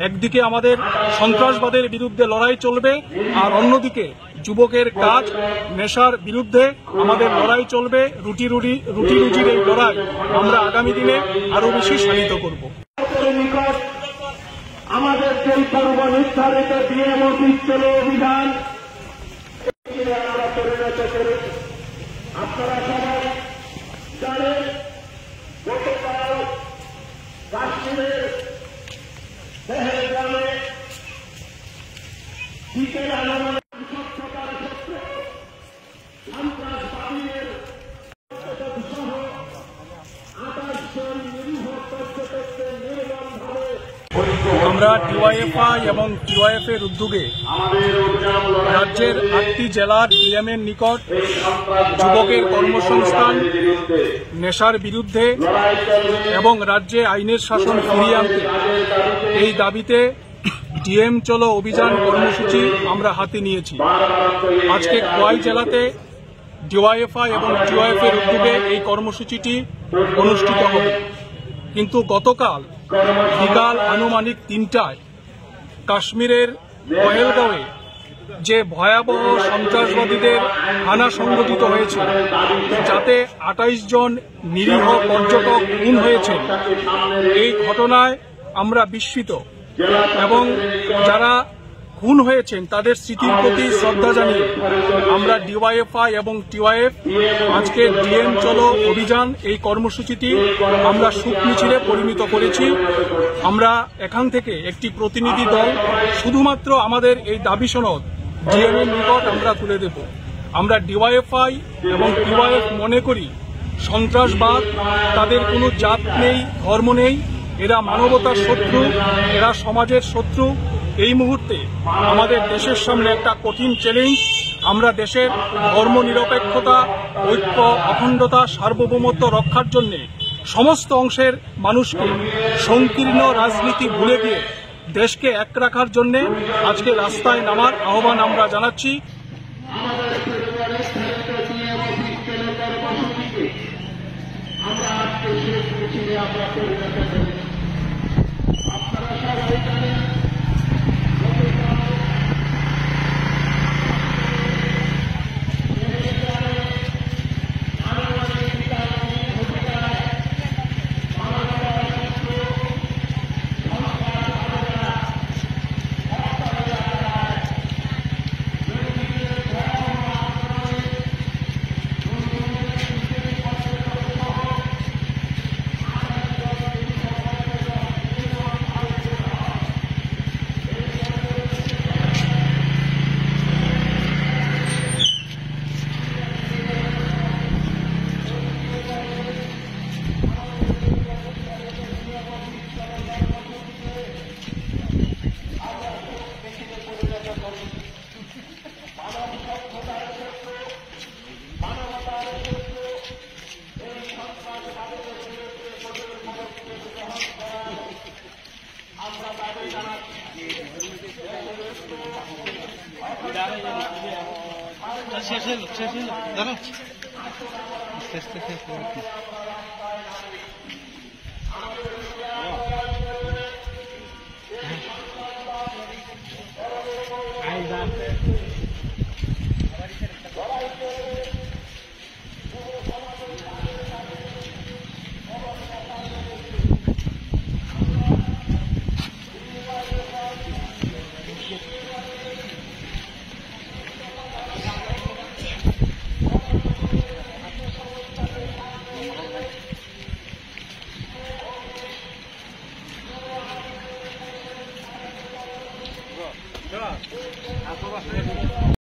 একদিকে আমাদের সন্ত্রাসবাদের বিরুদ্ধে লড়াই চলবে, আর অন্যদিকে যুবকের কাজ নেশার বিরুদ্ধে আমাদের লড়াই চলবে। রুটি রুজির এই লড়াই আমরা আগামী দিনে আরো বেশি শানিত করব। আমাদের যে পূর্ব নির্ধারিত ডিএম অফিস চলো অভিযান আমরা পরিণত করি। আপনারা সবাই জানেন গতকাল কাশ্মীরের পেহেলগামে বিকেল আন্দোলনের স্বচ্ছতার ক্ষেত্রে সন্ত্রাসবাদীদের সহ 28 জন নিরীহ পর্যটকদের নির্মমভাবে আমরা ডিওয়াইএফআই এবং টিওয়াইএফ এর উদ্যোগে রাজ্যের 8টি জেলার ডিএম এর নিকট যুবকের কর্মসংস্থান, নেশার বিরুদ্ধে এবং রাজ্যে আইনের শাসন ফিরিয়ে আনতে এই দাবিতে ডিএম চলো অভিযান কর্মসূচি আমরা হাতে নিয়েছি। আজকে খোয়াই জেলাতে ডিওয়াইএফআই এবং টিওয়াইএফ এর উদ্যোগে এই কর্মসূচিটি অনুষ্ঠিত হবে। কিন্তু গতকাল বিকাল আনুমানিক 3টায় কাশ্মীরের পেহেলগাঁওয়ে যে ভয়াবহ সন্ত্রাসবাদীদের হানা সংঘটিত হয়েছে, যাতে 28 জন নিরীহ পর্যটক খুন হয়েছে, এই ঘটনায় আমরা বিস্মিত এবং যারা খুন হয়েছেন তাদের স্মৃতির প্রতি শ্রদ্ধা জানিয়ে আমরা ডিওয়াইএফআই এবং টিওয়াইএফ আজকে ডিএম চলো অভিযান এই কর্মসূচিটি আমরা শোক মিছিলে পরিণত করেছি। আমরা এখান থেকে একটি প্রতিনিধি দল শুধুমাত্র আমাদের এই দাবি সনদ ডিএম এর নিকট আমরা তুলে দেব। আমরা ডিওয়াইএফআই এবং টিওয়াইএফ মনে করি সন্ত্রাসবাদ তাদের কোনো জাত নেই, ধর্ম নেই, এরা মানবতার শত্রু, এরা সমাজের শত্রু। এই মুহূর্তে আমাদের দেশের সামনে একটা কঠিন চ্যালেঞ্জ। আমরা দেশের ধর্মনিরপেক্ষতা, ঐক্য, অখণ্ডতা, সার্বভৌমত্ব রক্ষার জন্য সমস্ত অংশের মানুষকে সংকীর্ণ রাজনীতি ভুলে গিয়ে দেশকে এক রাখার জন্য আজকে রাস্তায় নামার আহ্বান আমরা জানাচ্ছি।